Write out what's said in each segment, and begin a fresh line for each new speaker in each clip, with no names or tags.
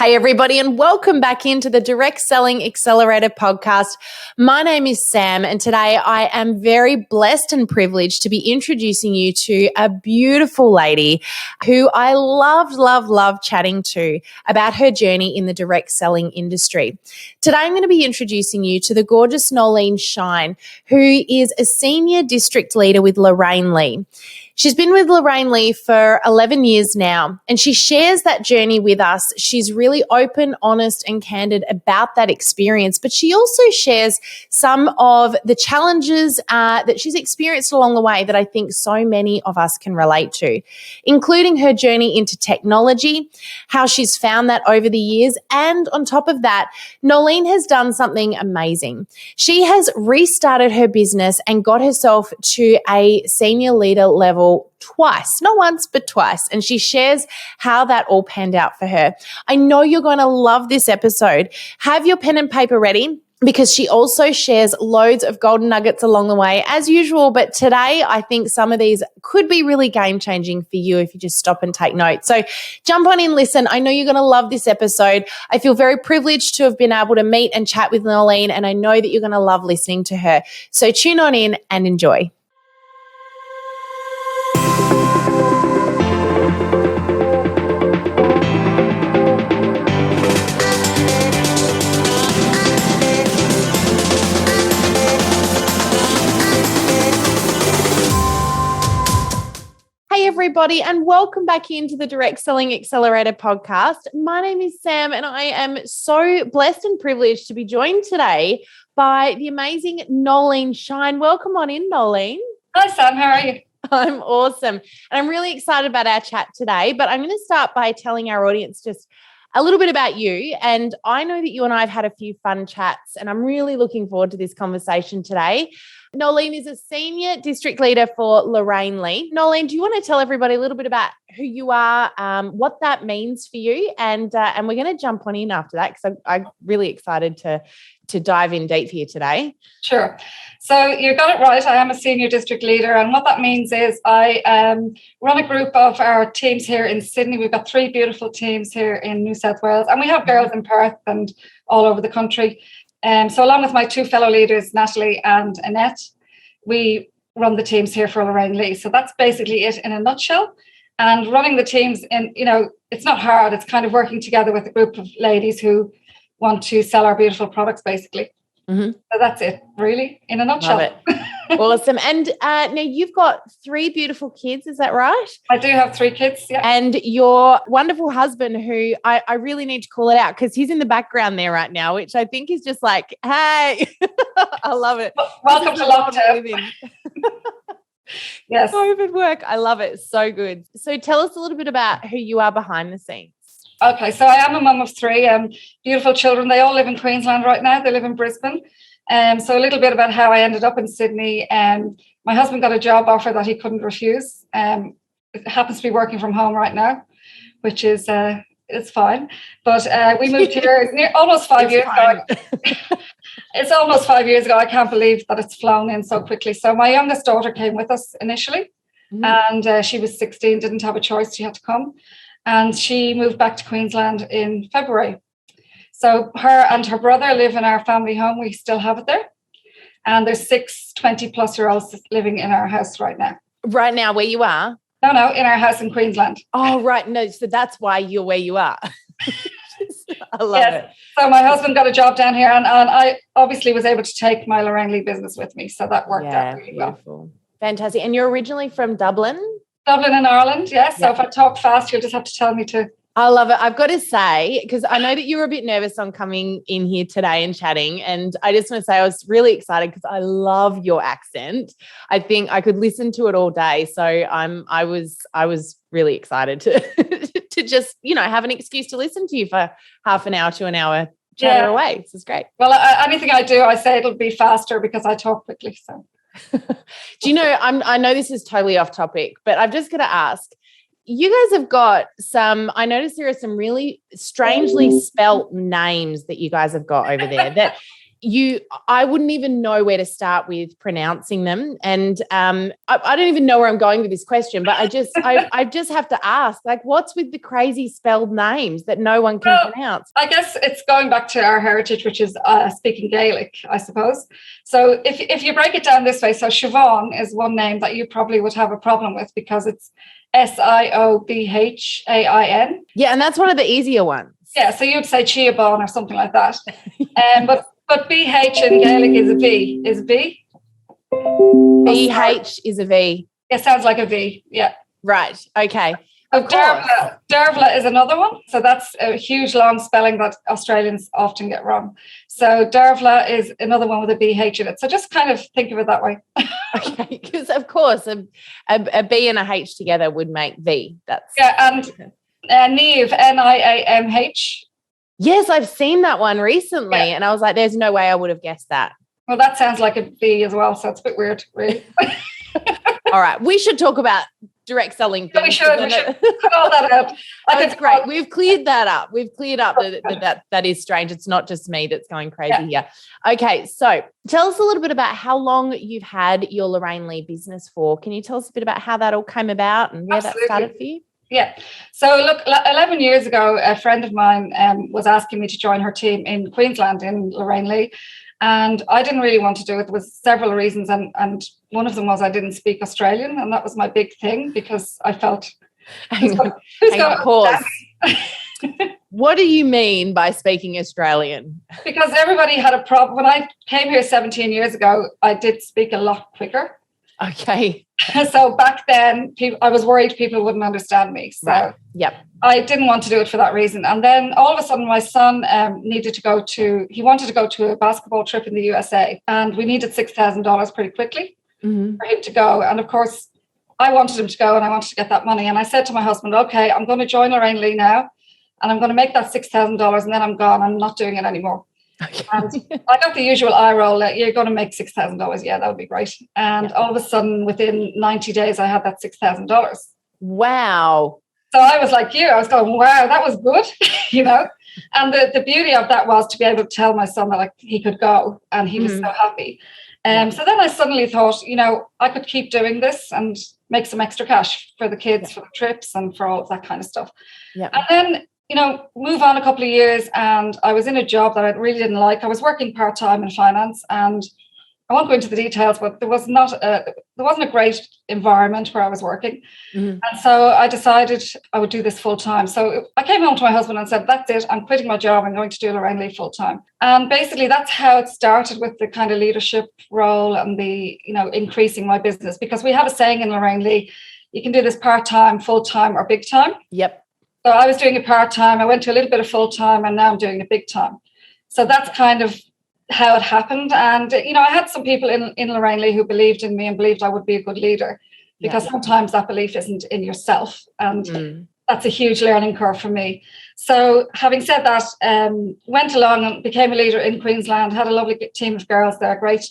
Hey, everybody, and welcome back into the Direct Selling Accelerator podcast. My name is Sam, and today I am very blessed and privileged to be introducing you to a beautiful lady who I love chatting to about her journey in the direct selling industry. Today, I'm going to be introducing you to the gorgeous Noeleen Shine, who is a senior district leader with Lorraine Lea. She's been with Lorraine Lea for 11 years now, and she shares that journey with us. She's really open, honest, and candid about that experience, but she also shares some of the challenges that she's experienced along the way that I think so many of us can relate to, including her journey into technology, how she's found that over the years, and on top of that, Noeleen has done something amazing. She has restarted her business and got herself to a senior leader level twice, not once, but twice. And she shares how that all panned out for her. I know you're going to love this episode. Have your pen and paper ready, because she also shares loads of golden nuggets along the way, as usual. But today, I think some of these could be really game-changing for you if you just stop and take notes. So jump on in, listen. I know you're going to love this episode. I feel very privileged to have been able to meet and chat with Noeleen, and I know that you're going to love listening to her. So tune on in and enjoy. Hey, everybody, and welcome back into the Direct Selling Accelerator podcast. My name is Sam, and I am so blessed and privileged to be joined today by the amazing Noeleen Shine. Welcome on in, Noeleen.
Hi, Sam. How are you?
I'm awesome. And I'm really excited about our chat today, but I'm going to start by telling our audience just a little bit about you. And I know that you and I have had a few fun chats, and I'm really looking forward to this conversation today. Noeleen is a senior district leader for Lorraine Lea. Noeleen, do you want to tell everybody a little bit about who you are, what that means for you? And we're going to jump on in after that, because I'm really excited to dive in deep here today.
Sure. So you got it right. I am a senior district leader. And what that means is I run a group of our teams here in Sydney. We've got 3 beautiful teams here in New South Wales. And we have girls in Perth and all over the country. So along with my 2 fellow leaders, Natalie and Annette, we run the teams here for Lorraine Lea. So that's basically it in a nutshell. And running the teams it's not hard. It's kind of working together with a group of ladies who want to sell our beautiful products, basically. Mm-hmm. So that's it, really, in a nutshell.
Love it. Awesome. And now you've got 3 beautiful kids, is that right?
I do have 3 kids, yeah.
And your wonderful husband, who I really need to call it out because he's in the background there right now, which I think is just like, hey, I love it.
Welcome to lockdown. Yes.
COVID work. I love it. So good. So tell us a little bit about who you are behind the scenes.
Okay, so I am a mum of 3 beautiful children. They all live in Queensland right now. They live in Brisbane. So a little bit about how I ended up in Sydney. My husband got a job offer that he couldn't refuse. It happens to be working from home right now, which is it's fine. But we moved here almost 5 years ago. It's almost 5 years ago. I can't believe that it's flown in so quickly. So my youngest daughter came with us initially, and she was 16, didn't have a choice. She had to come. And she moved back to Queensland in February. So her and her brother live in our family home. We still have it there. And there's 6 20-plus-year-olds living in our house right now.
Right now, where you are?
No, in our house in Queensland.
Oh, right. No, so that's why you're where you are. I love it.
So my husband got a job down here, and I obviously was able to take my Lorraine Lea business with me. So that worked out really well.
Fantastic. And you're originally from Dublin?
Dublin in Ireland, yes. So if I talk fast, you'll just have to tell me to.
I love it. I've got to say, because I know that you were a bit nervous on coming in here today and chatting, and I just want to say I was really excited because I love your accent. I think I could listen to it all day. So I was really excited to just, have an excuse to listen to you for half an hour to an hour chatter away. This is great.
Well, anything I do, I say it'll be faster because I talk quickly. So.
Do you know, I know this is totally off topic, but I've just got to ask, you guys have got I noticed there are some really strangely spelt names that you guys have got over there that I wouldn't even know where to start with pronouncing them. And I don't even know where I'm going with this question, but I just have to ask, like, what's with the crazy spelled names that no one can pronounce?
I guess it's going back to our heritage, which is speaking Gaelic, I suppose. So if you break it down this way, so Siobhan is one name that you probably would have a problem with because it's Siobhain.
Yeah, and that's one of the easier ones.
Yeah, so you'd say Chiabon or something like that. But BH in Gaelic is a V. Is B?
BH is a V.
It sounds like a V, yeah.
Right, okay.
Dervla is another one. So that's a huge long spelling that Australians often get wrong. So Dervla is another one with a BH in it. So just kind of think of it that way.
Okay, because of course a B and a H together would make V.
And Niamh, Niamh.
Yes, I've seen that one recently, and I was like, "There's no way I would have guessed that."
Well, that sounds like a V as well, so it's a bit weird, really.
All right, we should talk about direct selling things.
We should cut all that out.
That's great. We've cleared that up. We've cleared up that is strange. It's not just me that's going crazy here. Okay, so tell us a little bit about how long you've had your Lorraine Lea business for. Can you tell us a bit about how that all came about and where that started for you?
Yeah. So look, 11 years ago, a friend of mine was asking me to join her team in Queensland in Lorraine Lea. And I didn't really want to do it. There was several reasons. And one of them was I didn't speak Australian. And that was my big thing because I felt...
Hang on, pause. What do you mean by speaking Australian?
Because everybody had a problem. When I came here 17 years ago, I did speak a lot quicker.
Okay.
So back then, I was worried people wouldn't understand me. So
right. Yep.
I didn't want to do it for that reason. And then all of a sudden, my son wanted to go to a basketball trip in the USA. And we needed $6,000 pretty quickly for him to go. And of course, I wanted him to go and I wanted to get that money. And I said to my husband, okay, I'm going to join Lorraine Lea now. And I'm going to make that $6,000 and then I'm gone. I'm not doing it anymore. Okay. And I got the usual eye roll that you're going to make $6,000. Yeah, that would be great. And all of a sudden, within 90 days, I had that $6,000.
Wow.
So I was like you. I was going, wow, that was good, And the beauty of that was to be able to tell my son that he could go, and he was so happy. So then I suddenly thought, I could keep doing this and make some extra cash for the kids, for the trips, and for all of that kind of stuff. Yeah. And then move on a couple of years, and I was in a job that I really didn't like. I was working part-time in finance, and I won't go into the details, but there wasn't a great environment where I was working. And so I decided I would do this full-time. So I came home to my husband and said, that's it, I'm quitting my job, I'm going to do Lorraine Lea full-time. And basically that's how it started, with the kind of leadership role and the, increasing my business, because we have a saying in Lorraine Lea, you can do this part-time, full-time, or big time.
Yep.
So I was doing it part-time, I went to a little bit of full-time, and now I'm doing it big time. So that's kind of how it happened. And, I had some people in Lorraine Lea who believed in me and believed I would be a good leader, because sometimes that belief isn't in yourself. And that's a huge learning curve for me. So having said that, went along and became a leader in Queensland, had a lovely team of girls there, great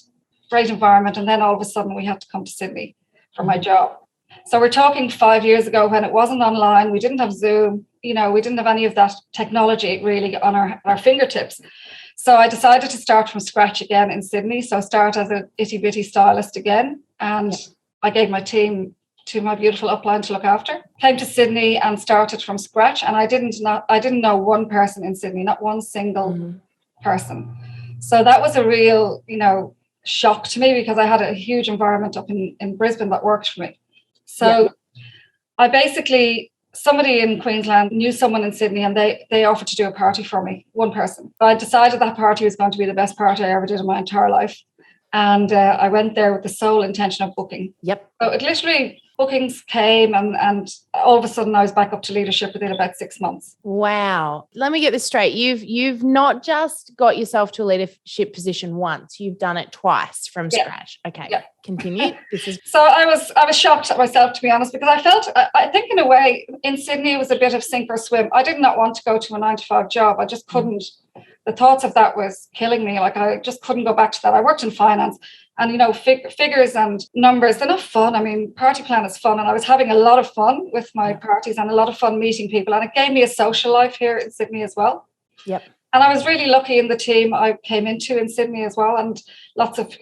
environment. And then all of a sudden we had to come to Sydney for my job. So we're talking 5 years ago, when it wasn't online. We didn't have Zoom, we didn't have any of that technology really on our fingertips. So I decided to start from scratch again in Sydney. So start as an itty bitty stylist again. And I gave my team to my beautiful upline to look after. Came to Sydney and started from scratch. And I didn't know one person in Sydney, not one single person. So that was a real, shock to me, because I had a huge environment up in Brisbane that worked for me. So I basically, somebody in Queensland knew someone in Sydney, and they offered to do a party for me, one person. But I decided that party was going to be the best party I ever did in my entire life. And I went there with the sole intention of booking. Yep. So it literally, bookings came, and all of a sudden I was back up to leadership within about 6 months. Wow.
Let me get this straight. You've not just got yourself to a leadership position once, you've done it twice from scratch. Okay. Yeah. Continue.
So I was shocked at myself, to be honest, because I felt, I think in a way in Sydney it was a bit of sink or swim. I did not want to go to a 9-to-5 job. I just couldn't. The thoughts of that was killing me. I just couldn't go back to that. I worked in finance, and figures and numbers, they're not fun. I mean, party plan is fun, and I was having a lot of fun with my parties and a lot of fun meeting people, and it gave me a social life here in Sydney as well. Yep. And I was really lucky in the team I came into in Sydney as well. And lots of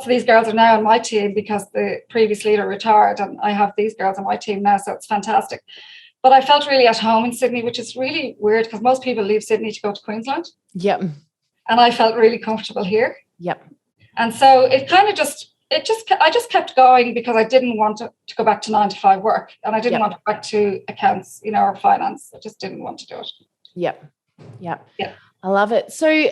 these girls are now on my team because the previous leader retired, and I have these girls on my team now. So it's fantastic. But I felt really at home in Sydney, which is really weird because most people leave Sydney to go to Queensland.
Yep.
And I felt really comfortable here.
Yep.
And so it kind of I just kept going because I didn't want to go back to 9-to-5 work, and I didn't want to go back to accounts, or finance. I just didn't want to do it.
Yep. Yep.
Yeah.
I love it. So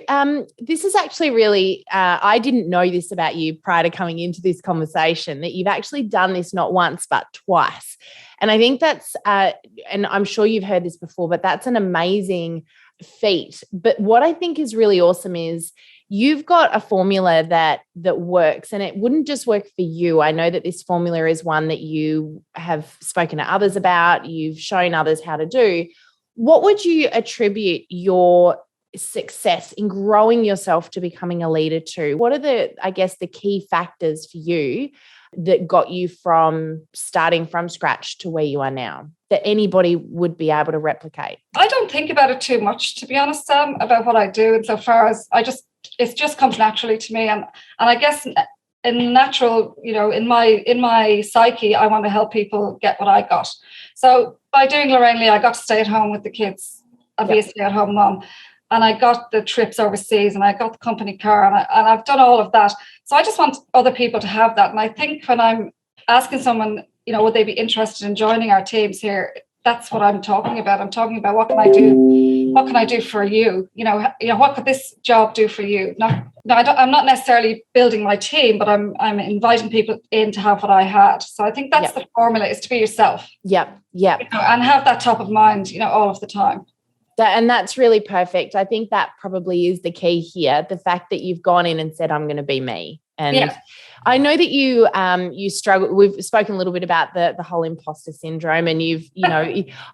this is actually really, I didn't know this about you prior to coming into this conversation, that you've actually done this not once, but twice. And I think that's, and I'm sure you've heard this before, but that's an amazing feat. But what I think is really awesome is you've got a formula that works, and it wouldn't just work for you. I know that this formula is one that you have spoken to others about. You've shown others how to do. What would you attribute your success in growing yourself to becoming a leader to? What are the key factors for you that got you from starting from scratch to where you are now that anybody would be able to replicate? I
don't think about it too much, to be honest, Sam, about what I do. Insofar as it just comes naturally to me. And I guess in natural, in my psyche, I want to help people get what I got. So by doing Lorraine Lea, I got to stay at home with the kids and be a stay-at-home mom. And I got the trips overseas, and I got the company car, and I've done all of that. So I just want other people to have that. And I think when I'm asking someone, would they be interested in joining our teams here, that's what I'm talking about. I'm talking about what can I do? What can I do for you? What could this job do for you? I'm not necessarily building my team, but I'm inviting people in to have what I had. So I think that's the formula, is to be yourself.
Yep.
And have that top of mind, all of the time.
And that's really perfect. I think that probably is the key here. The fact that you've gone in and said, I'm going to be me. And I know that you struggle. We've spoken a little bit about the whole imposter syndrome, and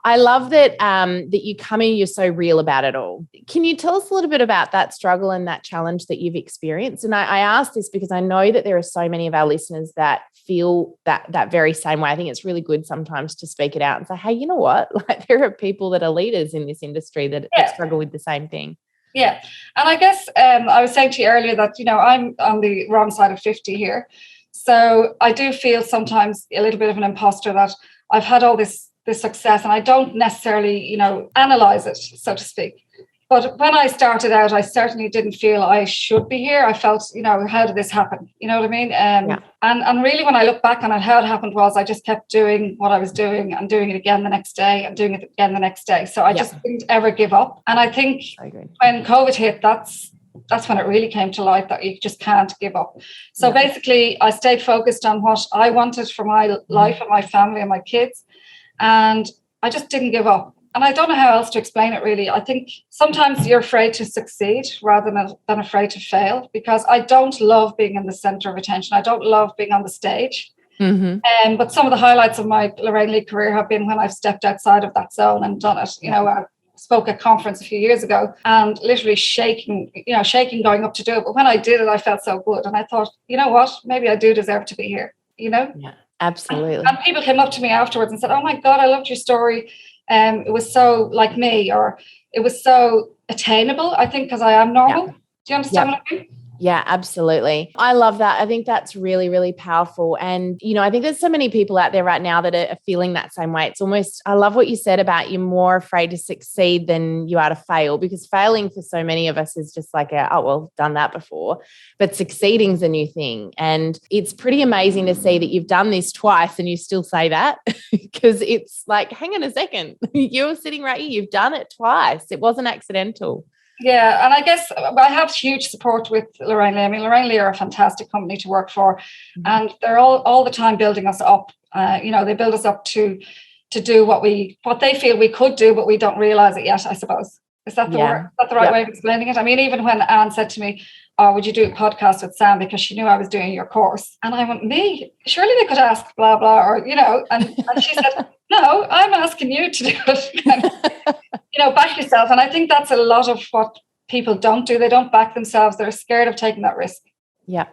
I love that that you come in, you're so real about it all. Can you tell us a little bit about that struggle and that challenge that you've experienced? And I ask this because I know that there are so many of our listeners that feel that very same way. I think it's really good sometimes to speak it out and say, hey, you know what? Like, there are people that are leaders in this industry that struggle with the same thing.
Yeah. And I guess I was saying to you earlier that, I'm on the wrong side of 50 here. So I do feel sometimes a little bit of an imposter, that I've had all this success and I don't necessarily, analyze it, so to speak. But when I started out, I certainly didn't feel I should be here. I felt, how did this happen? You know what I mean? And really, when I look back on it, how it happened was I just kept doing what I was doing and doing it again the next day and doing it again the next day. So I just didn't ever give up. And I think when COVID hit, that's when it really came to light, that you just can't give up. So basically, I stayed focused on what I wanted for my life and my family and my kids. And I just didn't give up. And I don't know how else to explain it, really. I think sometimes you're afraid to succeed rather than afraid to fail, because I don't love being in the center of attention. I don't love being on the stage. Mm-hmm. But some of the highlights of my Lorraine Lea career have been when I've stepped outside of that zone and done it. I spoke at a conference a few years ago and literally shaking going up to do it. But when I did it, I felt so good. And I thought, you know what, maybe I do deserve to be here,
Yeah, absolutely.
And people came up to me afterwards and said, oh my God, I loved your story. It was so like me, or it was so attainable, I think, because I am normal. Do you understand what I mean?
Yeah, absolutely. I love that. I think that's really, really powerful. And, I think there's so many people out there right now that are feeling that same way. It's almost, I love what you said about you're more afraid to succeed than you are to fail, because failing for so many of us is just like, done that before. But succeeding is a new thing. And it's pretty amazing to see that you've done this twice and you still say that, because it's like, hang on a second, you're sitting right here, you've done it twice. It wasn't accidental.
Yeah, and I guess I have huge support with Lorraine Lea. I mean, Lorraine Lea are a fantastic company to work for, and they're all the time building us up. They build us up to do what they feel we could do, but we don't realize it yet, I suppose. Is that the word? Is that the right way of explaining it? I mean, even when Anne said to me, oh, would you do a podcast with Sam, because she knew I was doing your course? And I went, me? Surely they could ask blah, blah, or, and she said, no, I'm asking you to do it. Back yourself. And I think that's a lot of what people don't do. They don't back themselves. They're scared of taking that risk.
Yeah.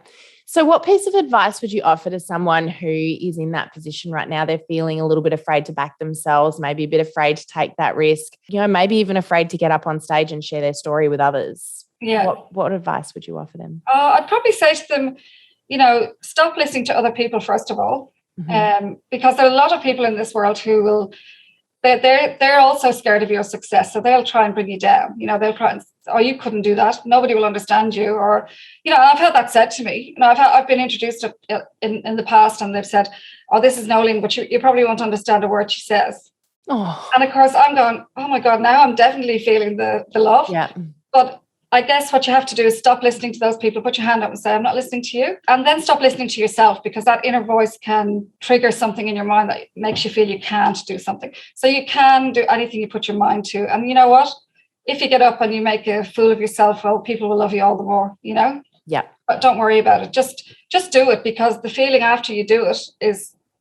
So what piece of advice would you offer to someone who is in that position right now? They're feeling a little bit afraid to back themselves, maybe a bit afraid to take that risk, maybe even afraid to get up on stage and share their story with others.
Yeah.
What advice would you offer them?
I'd probably say to them, stop listening to other people, first of all, because there are a lot of people in this world who will, they're also scared of your success. So they'll try and bring you down. They'll try and, oh, you couldn't do that. Nobody will understand you. Or, I've had that said to me. I've been introduced to, in the past, and they've said, oh, this is Noeleen, but you probably won't understand a word she says.
Oh.
And of course I'm going, oh my God, now I'm definitely feeling the love.
Yeah.
But I guess what you have to do is stop listening to those people, put your hand up and say, I'm not listening to you. And then stop listening to yourself, because that inner voice can trigger something in your mind that makes you feel you can't do something. So you can do anything you put your mind to. And you know what? If you get up and you make a fool of yourself, well, people will love you all the more,
Yeah.
But don't worry about it. Just do it, because the feeling after you do it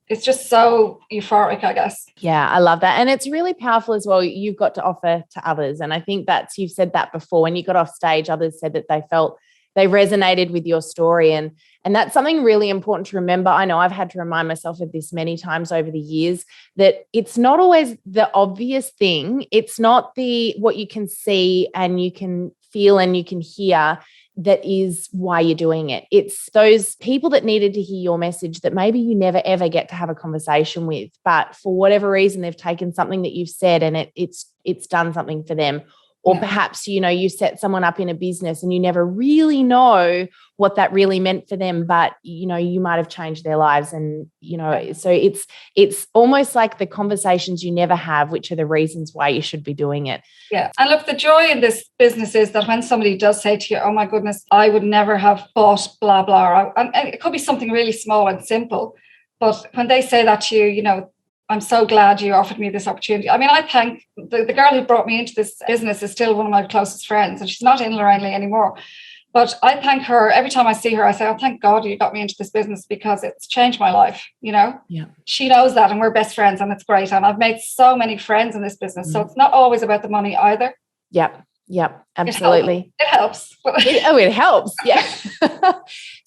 it's just so euphoric, I guess.
Yeah, I love that. And it's really powerful as well. You've got to offer to others. And I think you've said that before. When you got off stage, others said that they resonated with your story. And that's something really important to remember. I know I've had to remind myself of this many times over the years, that it's not always the obvious thing. It's not what you can see and you can feel and you can hear that is why you're doing it. It's those people that needed to hear your message that maybe you never, ever get to have a conversation with, but for whatever reason, they've taken something that you've said and it's done something for them. Or perhaps, you set someone up in a business and you never really know what that really meant for them, but, you might have changed their lives. And, so it's almost like the conversations you never have, which are the reasons why you should be doing it.
Yeah. And look, the joy in this business is that when somebody does say to you, oh my goodness, I would never have bought blah, blah, and it could be something really small and simple. But when they say that to you, I'm so glad you offered me this opportunity. I mean, I thank the girl who brought me into this business is still one of my closest friends, and she's not in Lorraine Lea anymore. But I thank her every time I see her. I say, oh, thank God you got me into this business, because it's changed my life.
Yeah.
She knows that, and we're best friends, and it's great. And I've made so many friends in this business. So it's not always about the money either.
Yep, absolutely.
It helps.
It helps. Yeah.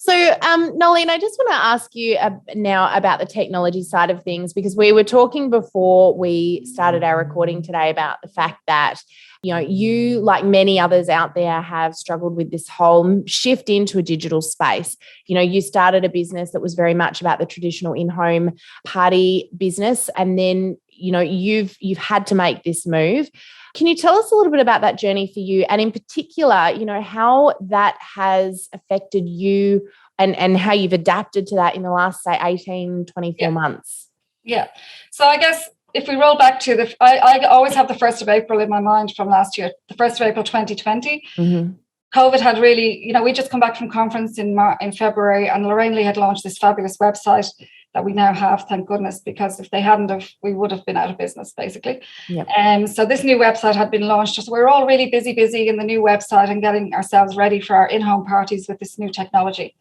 So, Noeleen, I just want to ask you now about the technology side of things, because we were talking before we started our recording today about the fact that, you, like many others out there, have struggled with this whole shift into a digital space. You started a business that was very much about the traditional in-home party business, and then, you've had to make this move. Can you tell us a little bit about that journey for you, and in particular, how that has affected you and how you've adapted to that in the last, say, 18, 24 months?
Yeah. So I guess if we roll back to I always have the 1st of April in my mind from last year, the 1st of April, 2020. Mm-hmm. COVID had really, we just come back from conference in February, and Lorraine Lea had launched this fabulous website that we now have, thank goodness, because if they hadn't have, we would have been out of business, basically. Yep. So this new website had been launched. So we were all really busy in the new website and getting ourselves ready for our in-home parties with this new technology.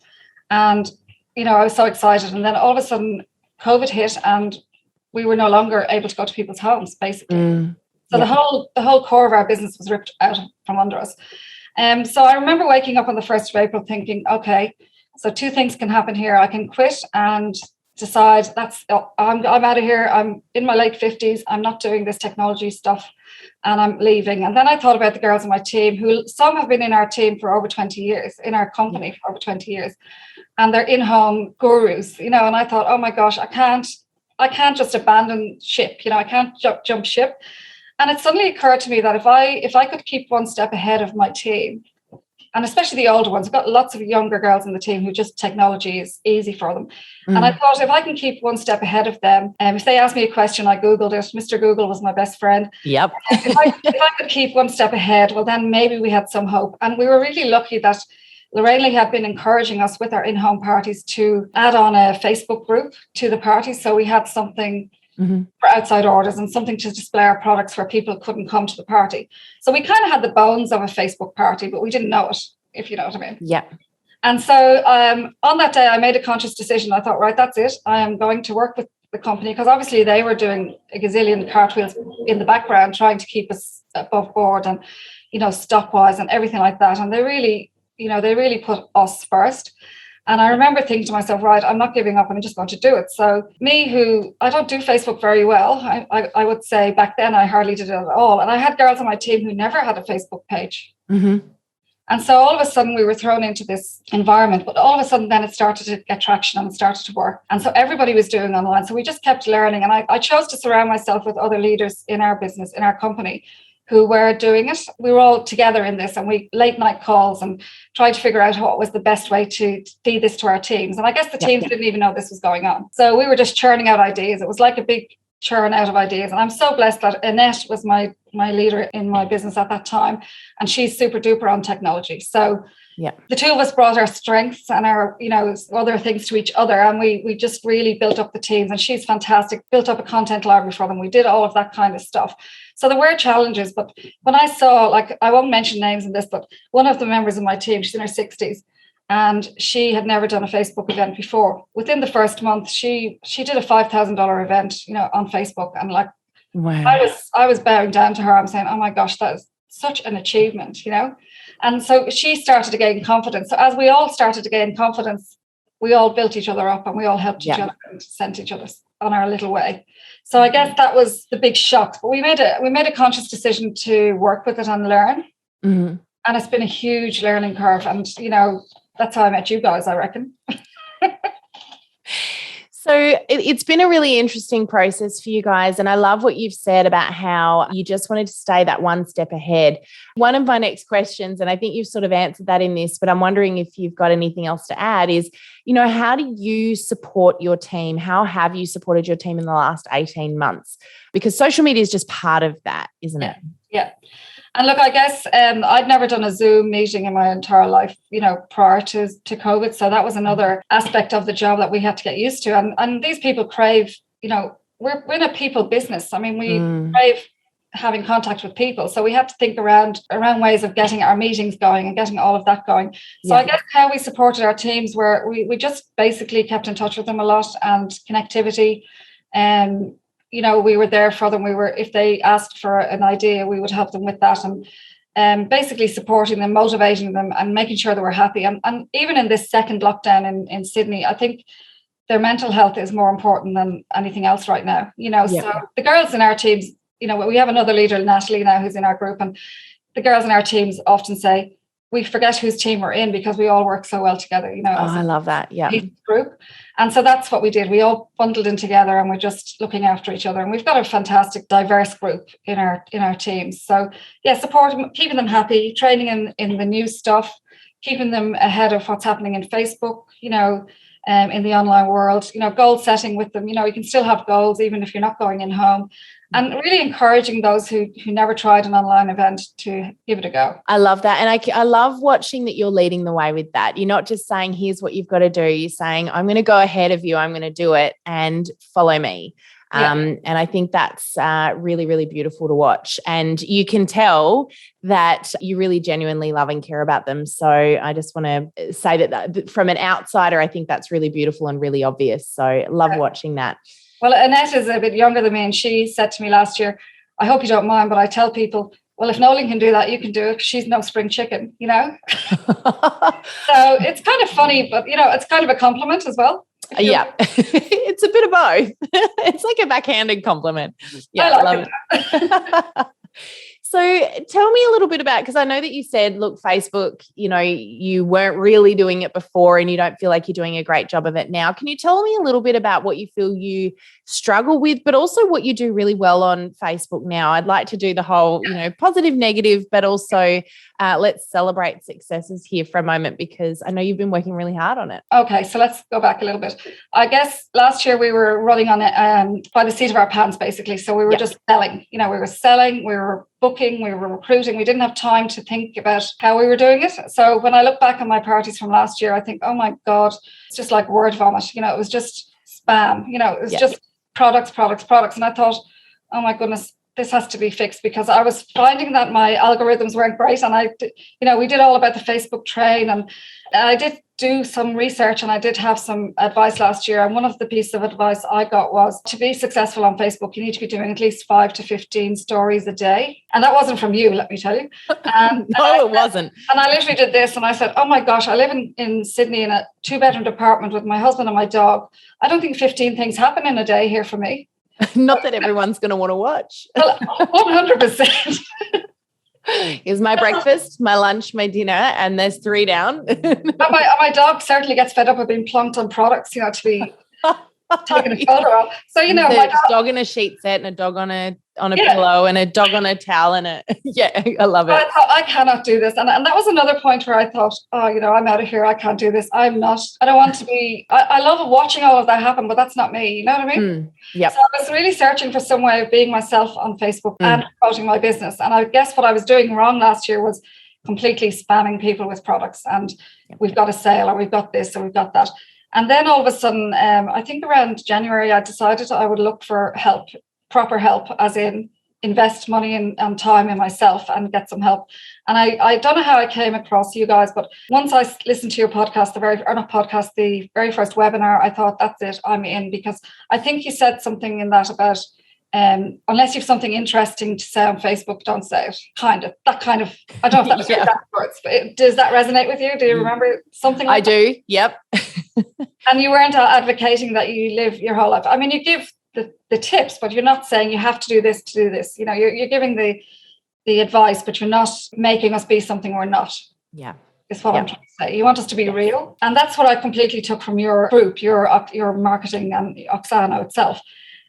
And, I was so excited. And then all of a sudden, COVID hit, and we were no longer able to go to people's homes, basically. So the whole core of our business was ripped out from under us. So I remember waking up on the 1st of April thinking, okay, so 2 things can happen here. I can quit and decide I'm out of here. I'm in my late 50s. I'm not doing this technology stuff, and I'm leaving. And then I thought about the girls on my team, who some have been in our team for over 20 years, in our company for over 20 years, and they're in-home gurus, and I thought, oh my gosh, I can't just abandon ship. I can't jump ship. And it suddenly occurred to me that if I could keep one step ahead of my team, and especially the older ones, I've got lots of younger girls in the team who just technology is easy for them. And I thought, if I can keep one step ahead of them, if they ask me a question, I Googled it. Mr. Google was my best friend.
Yep.
if I could keep one step ahead, well, then maybe we had some hope. And we were really lucky that Lorraine Lea had been encouraging us with our in-home parties to add on a Facebook group to the parties. So we had something for outside orders and something to display our products where people couldn't come to the party. So we kind of had the bones of a Facebook party, but we didn't know it, if you know what I mean.
Yeah.
And so on that day, I made a conscious decision. I thought, right, that's it. I am going to work with the company, because obviously they were doing a gazillion cartwheels in the background, trying to keep us above board and, stock wise and everything like that. And they really put us first. And I remember thinking to myself, right, I'm not giving up. I'm just going to do it. So me, who I don't do Facebook very well, I would say back then I hardly did it at all. And I had girls on my team who never had a Facebook page.
Mm-hmm.
And so all of a sudden we were thrown into this environment, but all of a sudden then it started to get traction and it started to work. And so everybody was doing online. So we just kept learning. And I chose to surround myself with other leaders in our business, in our company, who were doing it. We were all together in this, and we late night calls and tried to figure out what was the best way to feed this to our teams. And I guess the teams didn't even know this was going on. So we were just churning out ideas. It was like a big churn out of ideas. And I'm so blessed that Annette was my leader in my business at that time. And she's super duper on technology. So the two of us brought our strengths and our, other things to each other. And we just really built up the teams. And she's fantastic, built up a content library for them. We did all of that kind of stuff. So there were challenges. But when I saw, I won't mention names in this, but one of the members of my team, she's in her 60s. And she had never done a Facebook event before. Within the first month, she did a $5,000 event, on Facebook. And wow. I was bowing down to her. I'm saying, oh my gosh, that is such an achievement, And so she started to gain confidence. So as we all started to gain confidence, we all built each other up and we all helped each other and sent each other on our little way. So I guess that was the big shock. But we made a conscious decision to work with it and learn. Mm-hmm. And it's been a huge learning curve. And, that's how I met you guys, I reckon.
So it's been a really interesting process for you guys. And I love what you've said about how you just wanted to stay that one step ahead. One of my next questions, and I think you've sort of answered that in this, but I'm wondering if you've got anything else to add is, how do you support your team? How have you supported your team in the last 18 months? Because social media is just part of that, isn't it?
Yeah. And look, I guess I'd never done a Zoom meeting in my entire life, prior to COVID. So that was another aspect of the job that we had to get used to. And these people crave, we're in a people business. I mean, we crave having contact with people. So we had to think around ways of getting our meetings going and getting all of that going. So I guess how we supported our teams were we just basically kept in touch with them a lot, and connectivity. We were there for them. If they asked for an idea, we would help them with that, and basically supporting them, motivating them, and making sure they were happy. And even in this second lockdown in Sydney, I think their mental health is more important than anything else right now. So the girls in our teams, we have another leader, Natalie, now, who's in our group, and the girls in our teams often say, we forget whose team we're in because we all work so well together,
I love that. Yeah.
Group. And so that's what we did. We all bundled in together and we're just looking after each other. And we've got a fantastic, diverse group in our teams. So support them, keeping them happy, training in the new stuff, keeping them ahead of what's happening in Facebook, in the online world, goal setting with them. You can still have goals even if you're not going in home. And really encouraging those who never tried an online event to give it a go.
I love that. And I love watching that you're leading the way with that. You're not just saying, here's what you've got to do. You're saying, I'm going to go ahead of you. I'm going to do it and follow me. And I think that's really, really beautiful to watch. And you can tell that you really genuinely love and care about them. So I just want to say that from an outsider, I think that's really beautiful and really obvious. So I love watching that.
Well, Annette is a bit younger than me, and she said to me last year, I hope you don't mind, but I tell people, well, if Noeleen can do that, you can do it. She's no spring chicken, So it's kind of funny, but, it's kind of a compliment as well.
Yeah, it's a bit of both. It's like a backhanded compliment. Yeah, I love it. So tell me a little bit about, because I know that you said, look, Facebook, you weren't really doing it before and you don't feel like you're doing a great job of it now. Can you tell me a little bit about what you feel you struggle with, but also what you do really well on Facebook now? I'd like to do the whole, positive, negative, but also let's celebrate successes here for a moment, because I know you've been working really hard on it.
Okay, so let's go back a little bit. I guess last year we were running on it by the seat of our pants, basically. So we were just selling, we were selling, we were booking, we were recruiting. We didn't have time to think about how we were doing it. So when I look back on my parties from last year, I think, oh my God, it's just like word vomit. It was just spam, it was just products. And I thought, oh my goodness, this has to be fixed, because I was finding that my algorithms weren't great. And we did all about the Facebook train, and I did do some research and I did have some advice last year. And one of the pieces of advice I got was to be successful on Facebook, you need to be doing at least 5 to 15 stories a day. And that wasn't from you, let me tell you.
No, it wasn't.
And I literally did this and I said, oh my gosh, I live in Sydney in a 2-bedroom apartment with my husband and my dog. I don't think 15 things happen in a day here for me.
Not that everyone's going to want to watch.
Well, 100%.
Here's my breakfast, my lunch, my dinner, and there's 3 down.
my dog certainly gets fed up of being plunked on products, to be taken a photo of. So,
my dog in a sheet set and a dog on a pillow and a dog on a towel and I love it.
I thought, I cannot do this. And that was another point where I thought, I'm out of here. I can't do this. I don't want to be, I love watching all of that happen, but that's not me. You know what I mean?
Yeah.
So I was really searching for some way of being myself on Facebook and promoting my business. And I guess what I was doing wrong last year was completely spamming people with products and we've got a sale or we've got this or we've got that. And then all of a sudden, I think around January, I decided I would look for help, proper help, as in invest money and time in myself and get some help. And I don't know how I came across you guys, but once I listened to your podcast, the very first webinar, I thought, that's it, I'm in, because I think you said something in that about unless you have something interesting to say on Facebook, don't say it. I don't know if that was exact words, but does that resonate with you? Do you remember something like
that? I do, yep.
And you weren't advocating that you live your whole life. I mean, you give the tips, but you're not saying you have to do this to do this. You're giving the advice, but you're not making us be something we're not.
Yeah.
Is what I'm trying to say. You want us to be real. And that's what I completely took from your group, your marketing and Oksana itself.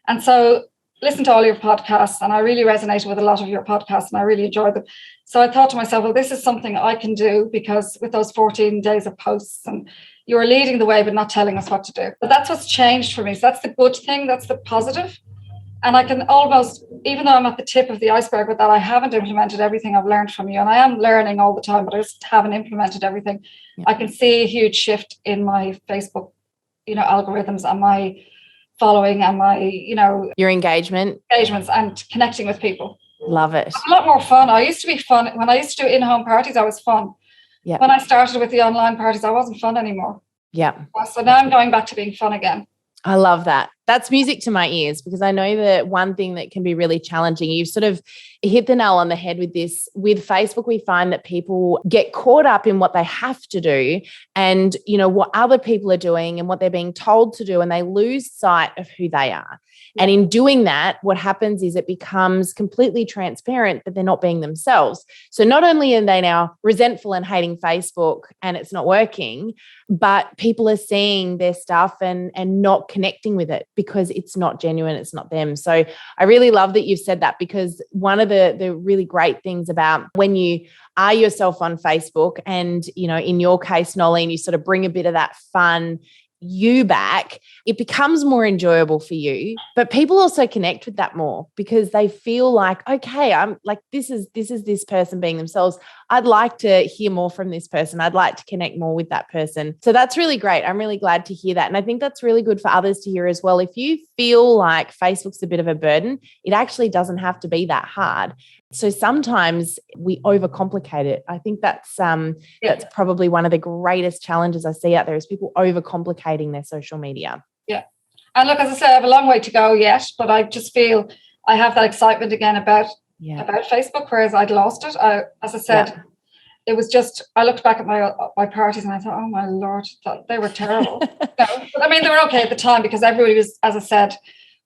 And so listen to all your podcasts, and I really resonated with a lot of your podcasts and I really enjoyed them. So I thought to myself, well, this is something I can do, because with those 14 days of posts, and you are leading the way but not telling us what to do. But that's what's changed for me. So that's the good thing, that's the positive. And I can almost, even though I'm at the tip of the iceberg with that, I haven't implemented everything I've learned from you. And I am learning all the time, but I just haven't implemented everything. Yeah. I can see a huge shift in my Facebook, algorithms and my following and my,
your engagements
and connecting with people.
Love it.
It's a lot more fun. I used to be fun. When I used to do in-home parties, I was fun. Yeah. When I started with the online parties, I wasn't fun anymore.
Yeah.
So now I'm going back to being fun again.
I love that. That's music to my ears, because I know that one thing that can be really challenging, you've sort of hit the nail on the head with this. With Facebook, we find that people get caught up in what they have to do and, what other people are doing and what they're being told to do, and they lose sight of who they are. Yeah. And in doing that, what happens is it becomes completely transparent that they're not being themselves. So not only are they now resentful and hating Facebook and it's not working, but people are seeing their stuff and not connecting with it because it's not genuine, it's not them. So I really love that you've said that, because one of the really great things about when you are yourself on Facebook and, in your case, Noeleen, you sort of bring a bit of that fun you back, it becomes more enjoyable for you, but people also connect with that more because they feel like, okay, I'm like, this is this person being themselves. I'd like to hear more from this person. I'd like to connect more with that person. So that's really great. I'm really glad to hear that. And I think that's really good for others to hear as well. If you feel like Facebook's a bit of a burden, it actually doesn't have to be that hard. So sometimes we overcomplicate it. I think that's probably one of the greatest challenges I see out there is people overcomplicating their social media.
Yeah. And look, as I said, I have a long way to go yet, but I just feel I have that excitement again about Facebook, whereas I'd lost it. As I said, it was just, I looked back at my parties and I thought, oh my Lord, they were terrible. But I mean, they were okay at the time because everybody was, as I said,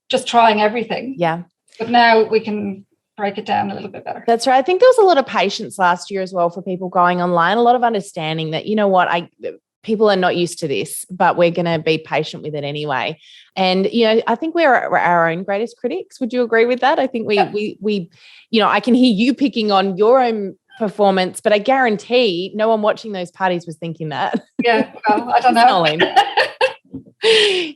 just trying everything.
Yeah.
But now we can break it down a little bit better.
That's right. I think there was a lot of patience last year as well for people going online, a lot of understanding that, people are not used to this, but we're going to be patient with it anyway. And, I think we're our own greatest critics. Would you agree with that? I think we I can hear you picking on your own performance, but I guarantee no one watching those parties was thinking that.
Yeah, well, I don't know.
Noeleen.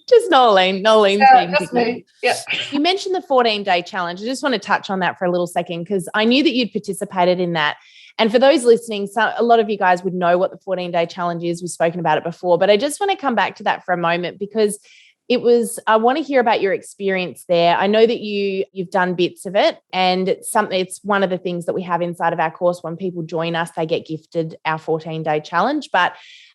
Just Noeleen's being
just me. Yeah.
You mentioned the 14-day challenge. I just want to touch on that for a little second because I knew that you'd participated in that. And for those listening, a lot of you guys would know what the 14-day challenge is. We've spoken about it before, but I just want to come back to that for a moment because I want to hear about your experience there. I know that you've done bits of it, and it's one of the things that we have inside of our course. When people join us, they get gifted our 14-day challenge,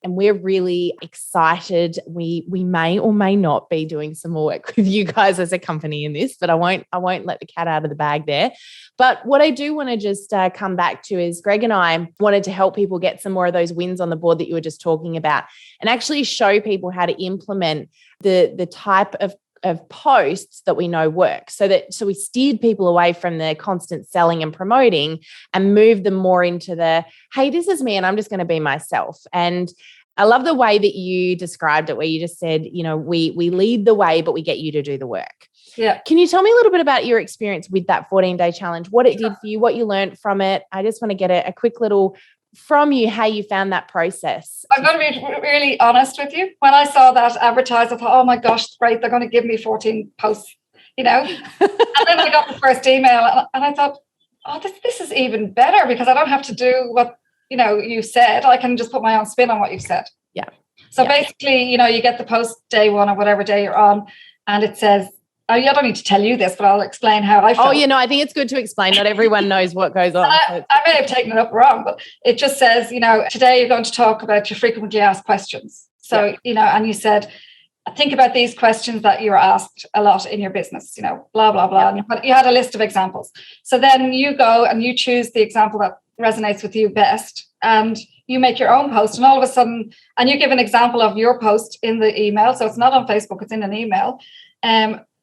and we're really excited. We may or may not be doing some more work with you guys as a company in this, but I won't let the cat out of the bag there. But what I do want to just come back to is Greg and I wanted to help people get some more of those wins on the board that you were just talking about, and actually show people how to implement the type of posts that we know work. So we steered people away from the constant selling and promoting and moved them more into the, hey, this is me and I'm just going to be myself. And I love the way that you described it, where you just said, we lead the way, but we get you to do the work.
Yeah.
Can you tell me a little bit about your experience with that 14-day challenge, what it did for you, what you learned from it? I just want to get a quick little from you, how you found that process.
I'm going to be really honest with you. When I saw that advertised, I thought, oh my gosh, great, they're going to give me 14 posts, And then I got the first email and I thought, oh, this is even better, because I don't have to do what, you said. I can just put my own spin on what you've said.
Yeah.
So basically, you get the post day one or whatever day you're on, and it says, I don't need to tell you this, but I'll explain how I felt.
Oh, I think it's good to explain. Not everyone knows what goes on.
I may have taken it up wrong, but it just says, today you're going to talk about your frequently asked questions. So, and you said, think about these questions that you're asked a lot in your business, blah, blah, blah. Yeah. And you had a list of examples. So then you go and you choose the example that resonates with you best, and you make your own post, and all of a sudden, and you give an example of your post in the email. So it's not on Facebook, it's in an email.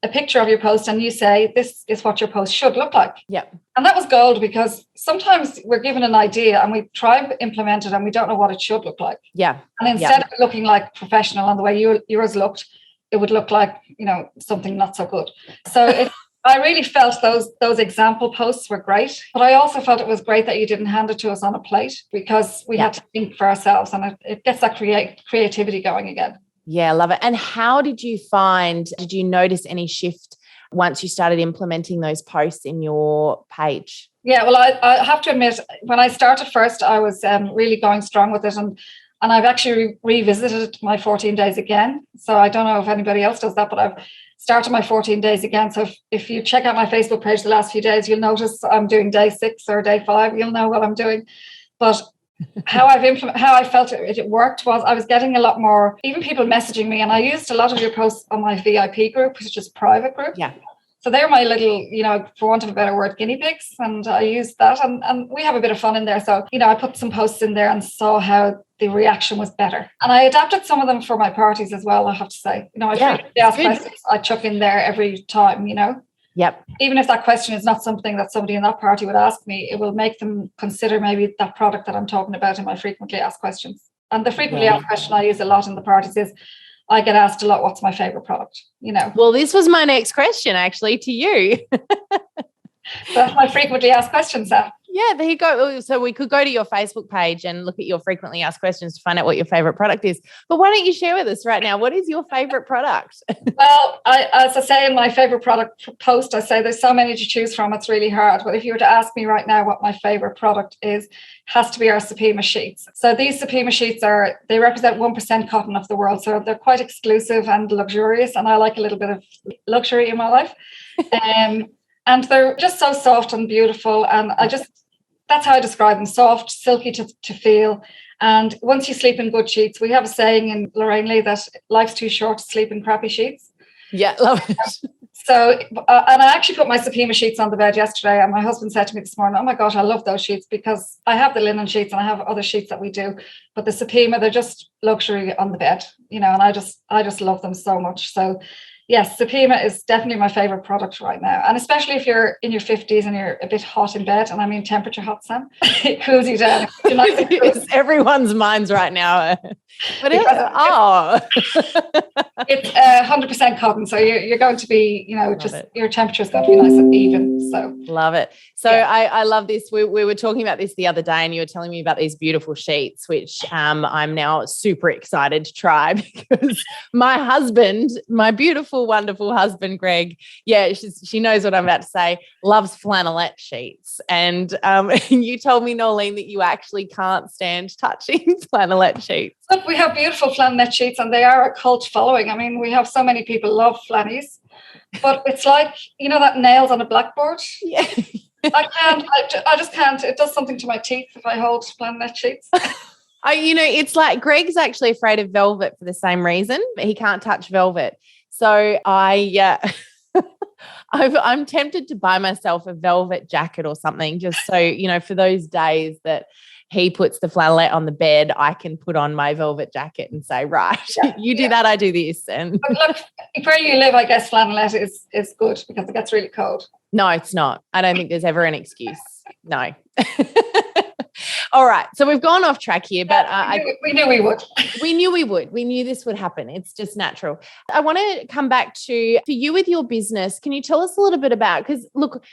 A picture of your post, and you say, this is what your post should look like.
Yeah.
And that was gold, because sometimes we're given an idea and we try to implement it and we don't know what it should look like.
Yeah.
And instead of looking like professional and the way yours looked, it would look like, something not so good. So I really felt those example posts were great, but I also felt it was great that you didn't hand it to us on a plate, because we had to think for ourselves, and it gets that creativity going again.
Yeah, I love it. And how did you notice any shift once you started implementing those posts in your page?
Yeah, well, I have to admit, when I started first, I was really going strong with it. And I've actually revisited my 14 days again. So I don't know if anybody else does that, but I've started my 14 days again. So if you check out my Facebook page the last few days, you'll notice I'm doing day 6 or day 5. You'll know what I'm doing. But how I felt it worked was I was getting a lot more, even people messaging me, and I used a lot of your posts on my VIP group, which is just private group.
Yeah.
So they're my little, for want of a better word, guinea pigs, and I used that, and we have a bit of fun in there. So, I put some posts in there and saw how the reaction was better. And I adapted some of them for my parties as well, I have to say. I chuck in there every time,
Yep.
Even if that question is not something that somebody in that party would ask me, it will make them consider maybe that product that I'm talking about in my frequently asked questions. And the frequently asked question I use a lot in the parties is, I get asked a lot, what's my favorite product?
Well, this was my next question actually to you.
So that's my frequently asked question, Sam.
Yeah, there you go. So we could go to your Facebook page and look at your frequently asked questions to find out what your favorite product is. But why don't you share with us right now, what is your favorite product?
Well, as I say in my favorite product post, I say there's so many to choose from, it's really hard. But if you were to ask me right now what my favorite product is, has to be our Supima sheets. So these Supima sheets they represent 1% cotton of the world. So they're quite exclusive and luxurious. And I like a little bit of luxury in my life. And they're just so soft and beautiful. And that's how I describe them: soft, silky to feel. And once you sleep in good sheets, we have a saying in Lorraine Lea that life's too short to sleep in crappy sheets.
Yeah, love it.
So, and I actually put my Supima sheets on the bed yesterday, and my husband said to me this morning, oh my gosh, I love those sheets, because I have the linen sheets and I have other sheets that we do, but the Supima, they're just luxury on the bed, and I just love them so much. So yes, Supima is definitely my favorite product right now. And especially if you're in your 50s and you're a bit hot in bed, and I mean temperature hot, Sam, it cools you down.
It's everyone's minds right now. But it's
100% cotton. So you're going to be, your temperature is going to be nice and even. So
love it. So I love this. We were talking about this the other day and you were telling me about these beautiful sheets, which I'm now super excited to try because my husband, my beautiful, wonderful husband, Greg, she knows what I'm about to say, loves flannelette sheets. And you told me, Noeleen, that you actually can't stand touching flannelette sheets.
Look, we have beautiful flannelette sheets and they are a cult following. I mean, we have so many people love flannies, but it's like, that nails on a blackboard.
Yeah.
I just can't. It does something to my teeth if I hold flannelette sheets.
It's like Greg's actually afraid of velvet for the same reason. He can't touch velvet. So I'm tempted to buy myself a velvet jacket or something just so, for those days that he puts the flannelette on the bed, I can put on my velvet jacket and say, right, you do that, I do this. And
but look, where you live, I guess flannelette is good because it gets really cold.
No, it's not. I don't think there's ever an excuse. No. All right. So we've gone off track here, but
we knew we would.
We knew we would. We knew this would happen. It's just natural. I want to come back to for you with your business. Can you tell us a little bit about, because look,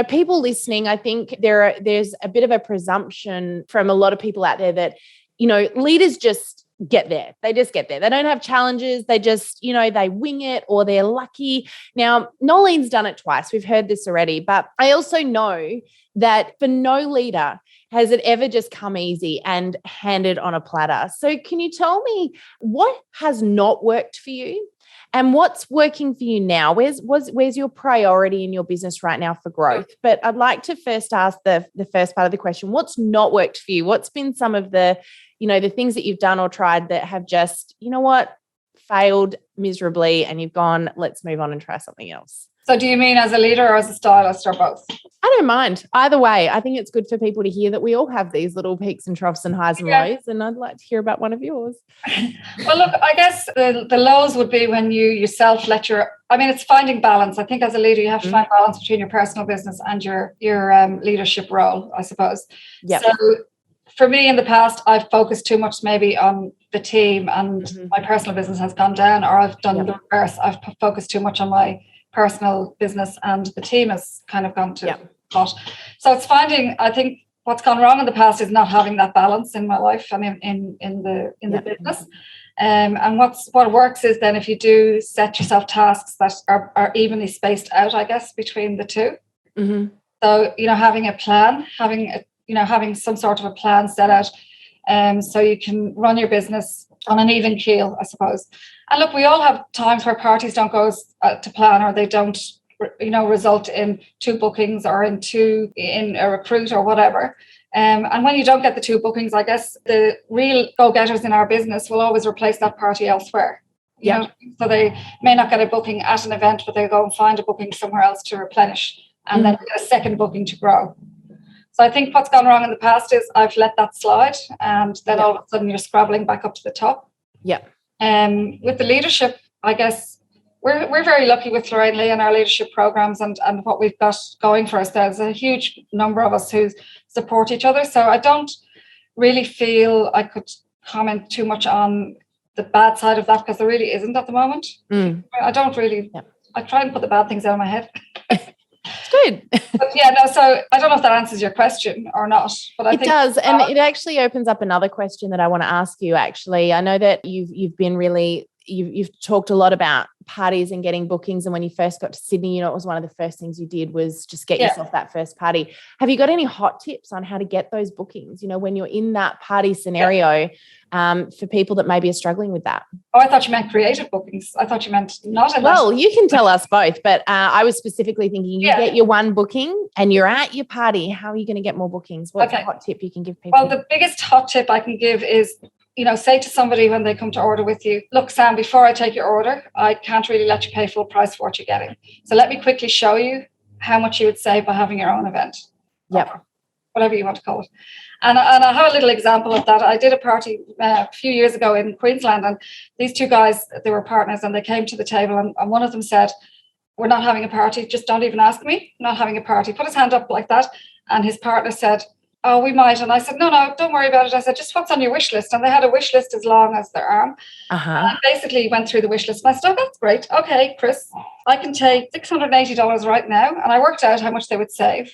people listening, I think there's a bit of a presumption from a lot of people out there that, leaders just get there. They just get there. They don't have challenges. They just, they wing it or they're lucky. Now, Noeleen's done it twice. We've heard this already, but I also know that for no leader has it ever just come easy and handed on a platter. So can you tell me what has not worked for you and what's working for you now? Where's your priority in your business right now for growth? But I'd like to first ask the first part of the question. What's not worked for you? What's been some of the things that you've done or tried that have just, failed miserably and you've gone, let's move on and try something else?
So do you mean as a leader or as a stylist or both?
I don't mind. Either way, I think it's good for people to hear that we all have these little peaks and troughs and highs and lows, and I'd like to hear about one of yours.
Well, look, I guess the lows would be when you yourself it's finding balance. I think as a leader, you have to find balance between your personal business and your leadership role, I suppose.
Yep.
So for me in the past, I've focused too much maybe on the team and my personal business has gone down, or I've done the reverse. I've focused too much on my personal business and the team has kind of gone to pot. So it's finding, I think what's gone wrong in the past is not having that balance in my life and in the business. And what works is then if you do set yourself tasks that are evenly spaced out, I guess, between the two. Mm-hmm. So, having a plan, having some sort of a plan set out so you can run your business on an even keel, I suppose. And look, we all have times where parties don't go to plan or they don't, result in 2 bookings or in a recruit or whatever. And when you don't get the 2 bookings, I guess the real go-getters in our business will always replace that party elsewhere. So they may not get a booking at an event, but they go and find a booking somewhere else to replenish and then get a second booking to grow. So I think what's gone wrong in the past is I've let that slide and then all of a sudden you're scrabbling back up to the top. Yeah. With the leadership, I guess we're very lucky with Lorraine Lea and our leadership programs and what we've got going for us. There's a huge number of us who support each other. So I don't really feel I could comment too much on the bad side of that because there really isn't at the moment. I don't really, I try and put the bad things out of my head.
Good.
But so I don't know if that answers your question or not, but I think it
does. And it actually opens up another question that I want to ask you, actually. I know that you've been really, you've talked a lot about parties and getting bookings. And when you first got to Sydney, it was one of the first things you did was just get yourself that first party. Have you got any hot tips on how to get those bookings, when you're in that party scenario for people that maybe are struggling with that?
Oh, I thought you meant creative bookings. I thought you meant not.
Well, you can tell us both, but I was specifically thinking you get your one booking and you're at your party. How are you going to get more bookings? What's a hot tip you can give people?
Well, the biggest hot tip I can give is, say to somebody when they come to order with you, look, Sam, before I take your order, I can't really let you pay full price for what you're getting. So let me quickly show you how much you would save by having your own event.
Yep.
Whatever you want to call it. And I have a little example of that. I did a party a few years ago in Queensland, and these 2 guys, they were partners, and they came to the table, and one of them said, we're not having a party. Just don't even ask me. Not having a party. Put his hand up like that. And his partner said, oh, we might. And I said, no, don't worry about it. I said, just what's on your wish list? And they had a wish list as long as their arm. And I basically went through the wish list. And I said, oh, that's great. Okay, Chris, I can take $680 right now. And I worked out how much they would save,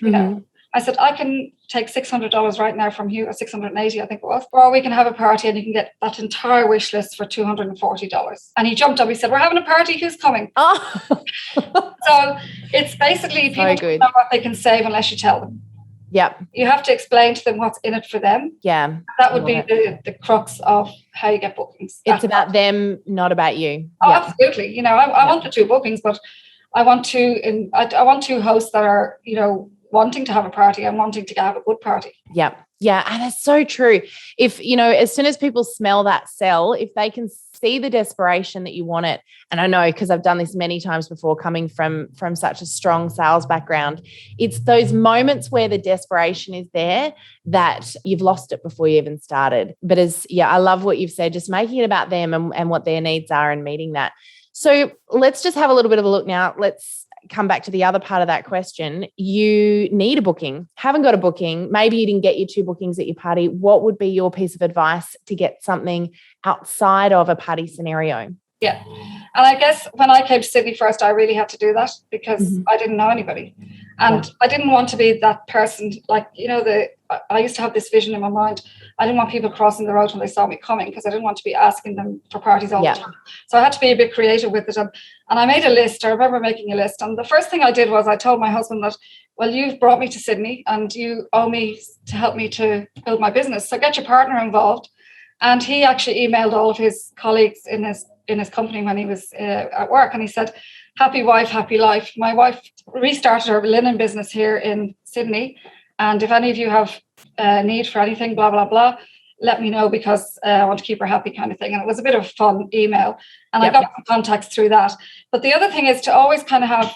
I said, I can take $600 right now from you, or $680, I think it was, or we can have a party and you can get that entire wish list for $240. And he jumped up, he said, we're having a party, who's coming?
Oh.
So it's basically people don't know what they can save unless you tell them.
Yep.
You have to explain to them what's in it for them.
Yeah.
That would be the crux of how you get bookings.
It's about them, not about you.
Oh, yep. Absolutely. You know, I want the 2 bookings, but I want I want 2 hosts that are, you know, wanting to have a party and wanting to have a good party.
Yep. Yeah. And that's so true. If, you know, as soon as people smell that sell, if they can see the desperation that you want it, and I know because I've done this many times before coming from such a strong sales background, it's those moments where the desperation is there that you've lost it before you even started. But I love what you've said, just making it about them and what their needs are and meeting that. So let's just have a little bit of a look now. Let's come back to the other part of that question. You need a booking, haven't got a booking. Maybe you didn't get your 2 bookings at your party. What would be your piece of advice to get something outside of a party scenario?
Yeah. And I guess when I came to Sydney first, I really had to do that because I didn't know anybody. And I didn't want to be that person, like, you know, I used to have this vision in my mind. I didn't want people crossing the road when they saw me coming because I didn't want to be asking them for parties all the time. So I had to be a bit creative with it. And I made a list. I remember making a list. And the first thing I did was I told my husband that, well, you've brought me to Sydney and you owe me to help me to build my business. So get your partner involved. And he actually emailed all of his colleagues in his company when he was at work. And he said, happy wife, happy life. My wife restarted her linen business here in Sydney. And if any of you have a need for anything, blah, blah, blah, let me know because I want to keep her happy kind of thing. And it was a bit of a fun email. And I got some contacts through that. But the other thing is to always kind of have,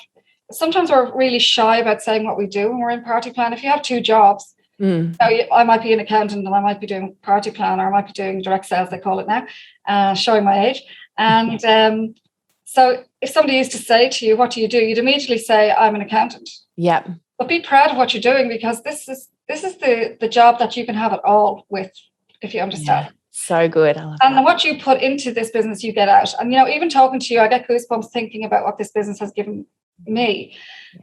sometimes we're really shy about saying what we do when we're in party plan. If you have 2 jobs, I might be an accountant and I might be doing party plan, or I might be doing direct sales, they call it now, showing my age. And so if somebody used to say to you, what do? You'd immediately say, I'm an accountant.
Yeah.
But be proud of what you're doing because this is the job that you can have it all with, if you understand.
Yeah. So good. I love
and
that.
What you put into this business, you get out. And, you know, even talking to you, I get goosebumps thinking about what this business has given me.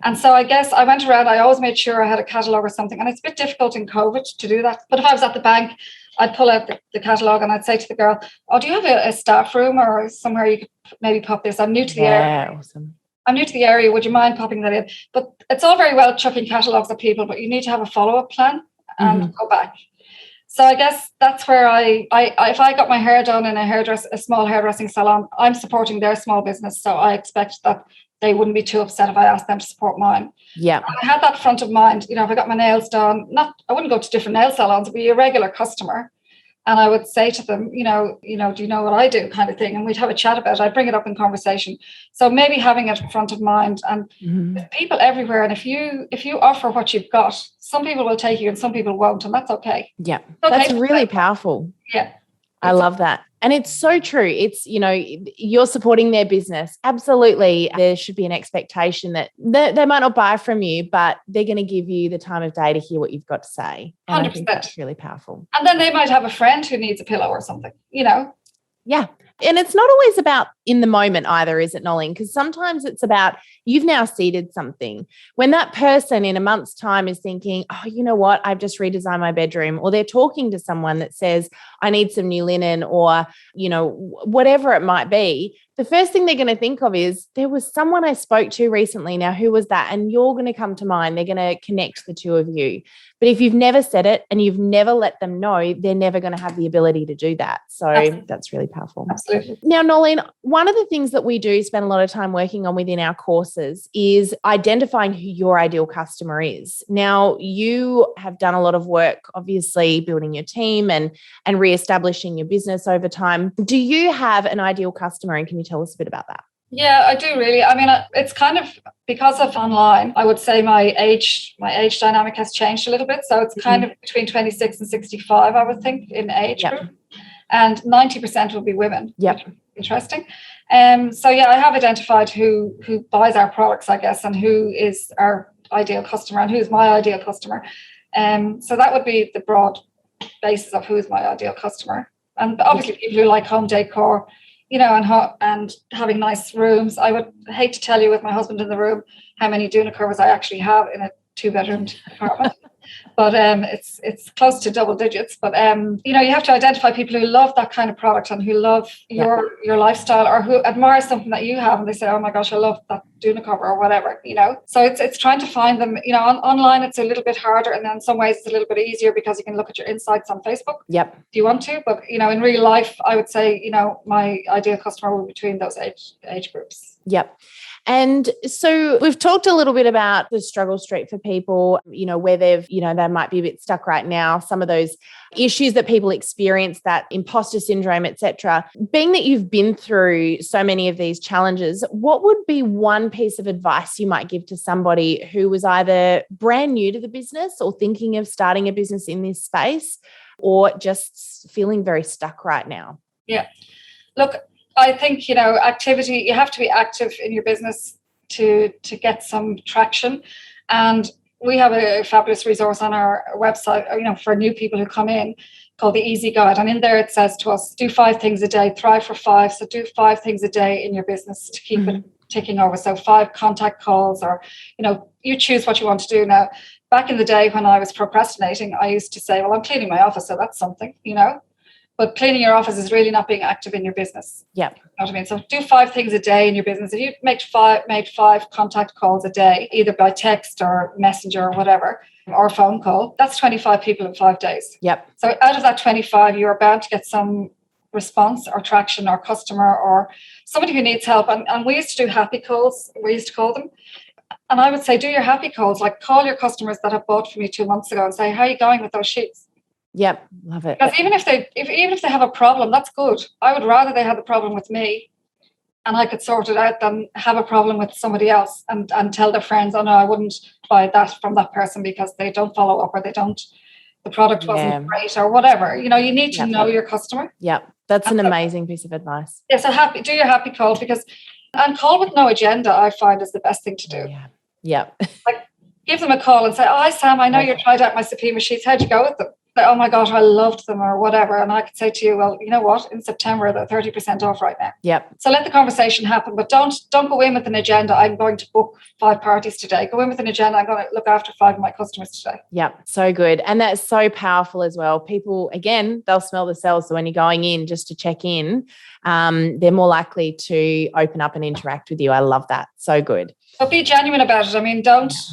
And so I guess I went around, I always made sure I had a catalogue or something. And it's a bit difficult in COVID to do that. But if I was at the bank, I'd pull out the catalogue and I'd say to the girl, oh, do you have a staff room or somewhere you could maybe pop this? I'm new to the area.
Awesome.
I'm new to the area. Would you mind popping that in? But it's all very well chucking catalogues at people, but you need to have a follow-up plan and go back. So I guess that's where I if I got my hair done in a small hairdressing salon, I'm supporting their small business. So I expect that they wouldn't be too upset if I asked them to support mine. Yeah. I had that front of mind. You know, if I got my nails done, I wouldn't go to different nail salons, it'd be a regular customer. And I would say to them, do you know what I do kind of thing? And we'd have a chat about it. I'd bring it up in conversation. So maybe having it front of mind, and there's people everywhere. And if you offer what you've got, some people will take you and some people won't. And that's okay.
Yeah. That's really powerful.
Yeah.
I love that. And it's so true. It's, you're supporting their business. Absolutely. There should be an expectation that they might not buy from you, but they're going to give you the time of day to hear what you've got to say. And
100%.
I think that's really powerful.
And then they might have a friend who needs a pillow or something,
Yeah. And it's not always about in the moment either, is it, Noeleen? Because sometimes it's about you've now seeded something. When that person in a month's time is thinking, oh, you know what, I've just redesigned my bedroom, or they're talking to someone that says, I need some new linen, or, whatever it might be, the first thing they're going to think of is there was someone I spoke to recently. Now, who was that? And you're going to come to mind. They're going to connect the two of you. But if you've never said it and you've never let them know, they're never going to have the ability to do that. So Absolutely. That's really powerful.
Absolutely.
Now, Noeleen, one of the things that we do spend a lot of time working on within our courses is identifying who your ideal customer is. Now, you have done a lot of work, obviously, building your team and reestablishing your business over time. Do you have an ideal customer, and can you tell us a bit about that?
Yeah, I do really. I mean, it's kind of because of online, I would say my age dynamic has changed a little bit. So it's kind of between 26 and 65, I would think, in age group. And 90% will be women.
Yep.
Interesting. So yeah, I have identified who buys our products, I guess, and who is our ideal customer and who's my ideal customer. So that would be the broad basis of who's my ideal customer. And obviously people who like home decor, and having nice rooms. I would hate to tell you with my husband in the room how many doona covers I actually have in a 2-bedroom apartment. but it's close to double digits. But you know, you have to identify people who love that kind of product and who love your lifestyle, or who admire something that you have, and they say, "Oh my gosh, I love that Duna cover," or whatever. You know, so it's trying to find them. You know, online it's a little bit harder, and then in some ways it's a little bit easier because you can look at your insights on Facebook.
Yep.
If you want to, but you know, in real life, I would say, you know, my ideal customer will be between those age groups.
Yep. And so we've talked a little bit about the struggle street for people, you know, where they've, you know, they might be a bit stuck right now, some of those issues that people experience, that imposter syndrome, etc. Being that you've been through so many of these challenges, what would be one piece of advice you might give to somebody who was either brand new to the business or thinking of starting a business in this space, or just feeling very stuck right now?
Yeah. Look, I think, you know, activity, you have to be active in your business to get some traction. And we have a fabulous resource on our website, you know, for new people who come in, called the Easy Guide. And in there it says to us, do 5 things a day, thrive for 5. So do 5 things a day in your business to keep it ticking over. So 5 contact calls, or, you know, you choose what you want to do. Now, back in the day when I was procrastinating, I used to say, well, I'm cleaning my office, so that's something, you know. But cleaning your office is really not being active in your business.
Yeah.
You know what I mean? So do 5 things a day in your business. If you made 5 contact calls a day, either by text or messenger or whatever, or a phone call, that's 25 people in 5 days.
Yep.
So out of that 25, you are bound to get some response or traction or customer or somebody who needs help. And we used to do happy calls, we used to call them. And I would say, do your happy calls, like call your customers that have bought from you 2 months ago and say, how are you going with those sheets?
Yep, love it.
Because even if they have a problem, that's good. I would rather they had the problem with me and I could sort it out than have a problem with somebody else and tell their friends, oh no, I wouldn't buy that from that person because they don't follow up, or the product wasn't great, or whatever. You know, you need to know your customer.
Yep, that's an amazing piece of advice.
Yeah, so do your happy calls, and call with no agenda, I find, is the best thing to do.
Yeah.
Like, give them a call and say, oh, hi Sam, I know you tried out my Supima sheets. How'd you go with them? Oh my gosh, I loved them, or whatever. And I could say to you, well, you know what? In September, they're 30% off right now.
Yep.
So let the conversation happen, but don't go in with an agenda. I'm going to book 5 parties today. Go in with an agenda. I'm going to look after 5 of my customers today.
Yep. So good. And that's so powerful as well. People, again, they'll smell the cells. So when you're going in just to check in, they're more likely to open up and interact with you. I love that. So good.
But be genuine about it. I mean,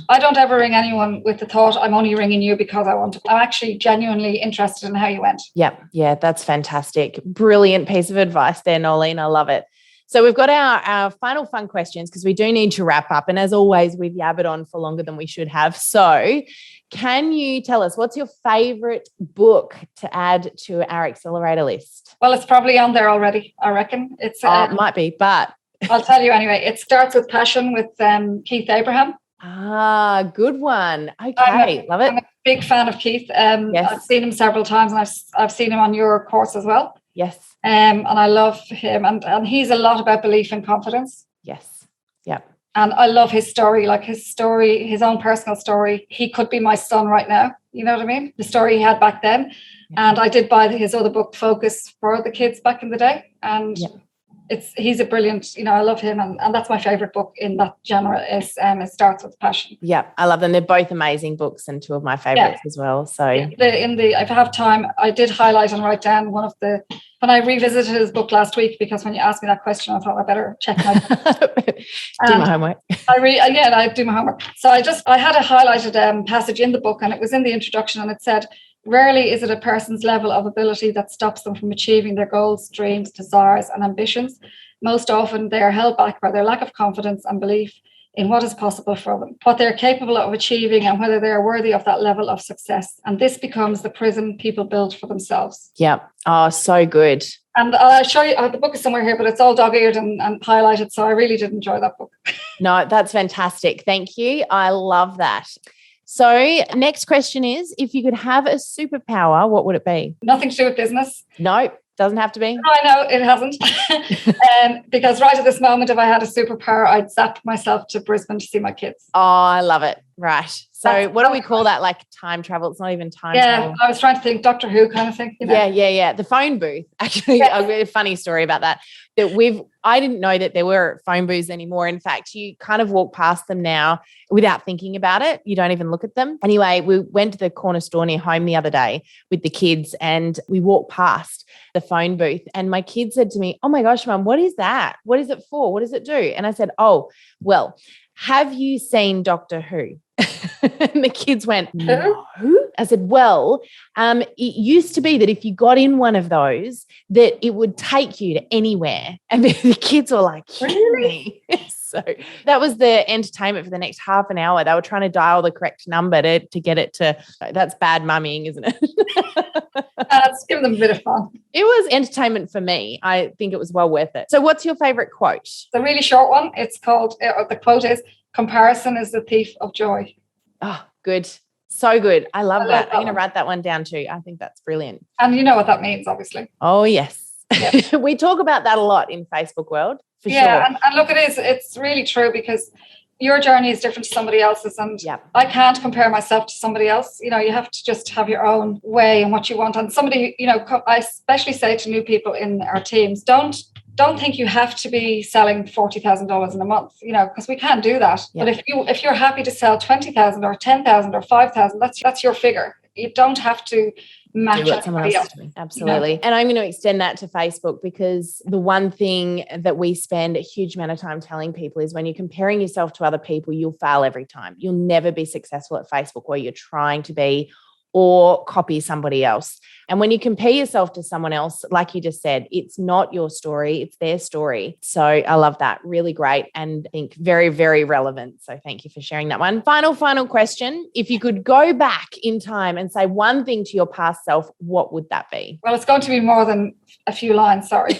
I don't ever ring anyone with the thought I'm only ringing you because I want to. I'm actually genuinely interested in how you went.
Yeah, that's fantastic. Brilliant piece of advice there, Noeleen. I love it. So we've got our final fun questions because we do need to wrap up. And as always, we've yabbered on for longer than we should have. So can you tell us what's your favorite book to add to our Accelerator list?
Well, it's probably on there already, I reckon. It
might be, but
I'll tell you anyway. It Starts with Passion with Keith Abraham.
Good one. Okay, love it.
I'm a big fan of Keith. Yes. I've seen him several times, and I've seen him on your course as well.
Yes.
And I love him, and he's a lot about belief and confidence.
Yes. Yep.
And I love his story, his own personal story. He could be my son right now. You know what I mean? The story he had back then. Yeah. And I did buy his other book, Focus, for the kids back in the day. And he's a brilliant, you know, I love him, and that's my favorite book in that genre. Is It Starts with Passion.
Yeah, I love them. They're both amazing books and 2 of my favorites as well. So
if I have time, I did highlight and write down when I revisited his book last week, because when you asked me that question, I thought I better check my
do my homework.
I do my homework. So I had a highlighted passage in the book, and it was in the introduction, and it said, rarely is it a person's level of ability that stops them from achieving their goals, dreams, desires, and ambitions. Most often, they are held back by their lack of confidence and belief in what is possible for them, what they're capable of achieving, and whether they are worthy of that level of success. And this becomes the prison people build for themselves. Yeah. Oh, so good. And I'll show you, the book is somewhere here, but it's all dog-eared and highlighted. So I really did enjoy that book.
No, that's fantastic. Thank you. I love that. So next question is, if you could have a superpower, what would it be?
Nothing to do with business.
No, doesn't have to be.
No, I know it hasn't. Because right at this moment, if I had a superpower, I'd zap myself to Brisbane to see my kids.
Oh, I love it. Right. So what do we call that? Like time travel? It's not even time travel.
I was trying to think Doctor Who kind of thing. You know?
Yeah. The phone booth. Actually, a funny story about that. I didn't know that there were phone booths anymore. In fact, you kind of walk past them now without thinking about it. You don't even look at them. Anyway, we went to the corner store near home the other day with the kids and we walked past the phone booth and my kid said to me, "Oh my gosh, Mum, what is that? What is it for? What does it do?" And I said, "Oh, well, have you seen Doctor Who?" And the kids went, "No." I said, "Well, it used to be that if you got in one of those, that it would take you to anywhere." And the kids were like, "Really?" So that was the entertainment for the next half an hour. They were trying to dial the correct number to get it to, that's bad mummying, isn't it?
Let's give them a bit of fun.
It was entertainment for me. I think it was well worth it. So what's your favorite quote?
The really short one. It's called, the quote is, "Comparison is the thief of joy."
Oh, good. So good. I love that. I'm going to
one.
write that one down too. I think that's brilliant.
And you know what that means, obviously.
Oh, yes.
Yeah.
We talk about that a lot in Facebook world, for sure.
And look, it's really true because your journey is different to somebody else's. And I can't compare myself to somebody else. You know, you have to just have your own way and what you want. And somebody, you know, I especially say to new people in our teams, don't think you have to be selling $40,000 in a month, you know, because we can't do that. But if you're happy to sell 20,000 or 10,000 or 5,000, that's your figure. You don't have to match what someone else is doing.
Absolutely. You know? And I'm going to extend that to Facebook because the one thing that we spend a huge amount of time telling people is when you're comparing yourself to other people, you'll fail every time. You'll never be successful at Facebook where you're trying to be or copy somebody else. And when you compare yourself to someone else, like you just said, it's not your story, it's their story. So I love that. Really great. And I think very, very relevant. So thank you for sharing that one. Final question. If you could go back in time and say one thing to your past self, what would that be?
Well, it's going to be more than a few lines. Sorry.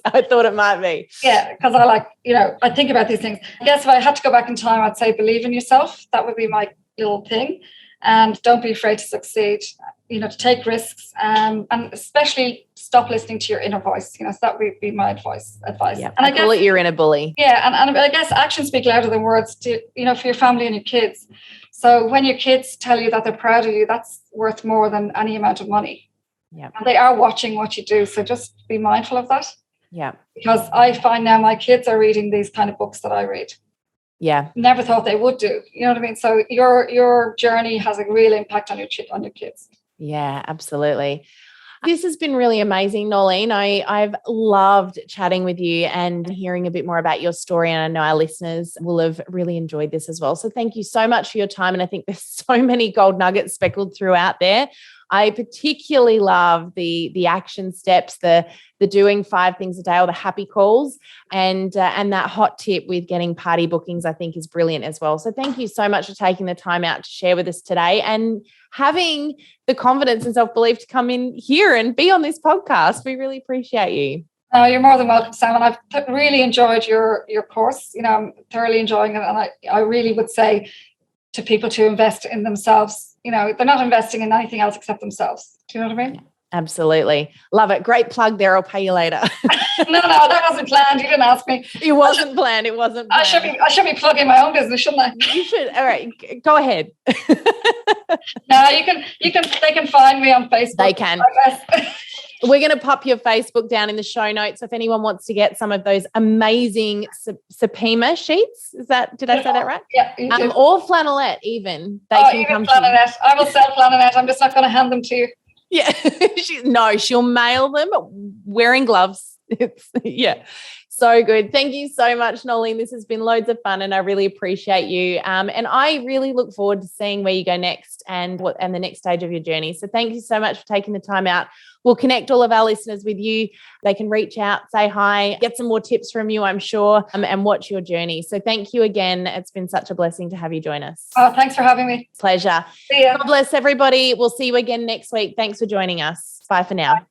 I thought it might be.
Yeah, because I think about these things. I guess if I had to go back in time, I'd say believe in yourself. That would be my little thing. And don't be afraid to succeed, you know, to take risks, and especially stop listening to your inner voice, you know, so that would be my advice.
Yeah, and I call it your inner bully.
Yeah, and I guess actions speak louder than words, for your family and your kids. So when your kids tell you that they're proud of you, that's worth more than any amount of money.
Yeah.
And they are watching what you do, so just be mindful of that.
Yeah.
Because I find now my kids are reading these kind of books that I read.
Yeah.
Never thought they would do. You know what I mean? So your journey has a real impact on your kids.
Yeah, absolutely. This has been really amazing, Noeleen. I've loved chatting with you and hearing a bit more about your story. And I know our listeners will have really enjoyed this as well. So thank you so much for your time. And I think there's so many gold nuggets speckled throughout there. I particularly love the action steps, the doing 5 things a day or the happy calls, and that hot tip with getting party bookings, I think is brilliant as well. So thank you so much for taking the time out to share with us today and having the confidence and self-belief to come in here and be on this podcast. We really appreciate you.
You're more than welcome, Sam. And I've really enjoyed your course. You know, I'm thoroughly enjoying it. And I really would say to people to invest in themselves. You know, they're not investing in anything else except themselves. Do you know what I mean?
Absolutely. Love it. Great plug there. I'll pay you later.
No, that wasn't planned. You didn't ask me.
It wasn't planned. It wasn't planned.
I should be plugging my own business, shouldn't I?
You should. All right. Go ahead.
No, they can find me on Facebook.
They can. We're going to pop your Facebook down in the show notes. If anyone wants to get some of those amazing Supima sheets, did I say that right?
Yeah, you did.
Or flannelette even. They can
even
come
flannelette. I will sell flannelette. I'm just not going to hand them to you.
Yeah. She'll mail them wearing gloves. Yeah. So good. Thank you so much, Noeleen. This has been loads of fun and I really appreciate you. And I really look forward to seeing where you go next and the next stage of your journey. So thank you so much for taking the time out. We'll connect all of our listeners with you. They can reach out, say hi, get some more tips from you, I'm sure, and watch your journey. So thank you again. It's been such a blessing to have you join us.
Oh, thanks for having me.
Pleasure.
See ya.
God bless everybody. We'll see you again next week. Thanks for joining us. Bye for now. Bye.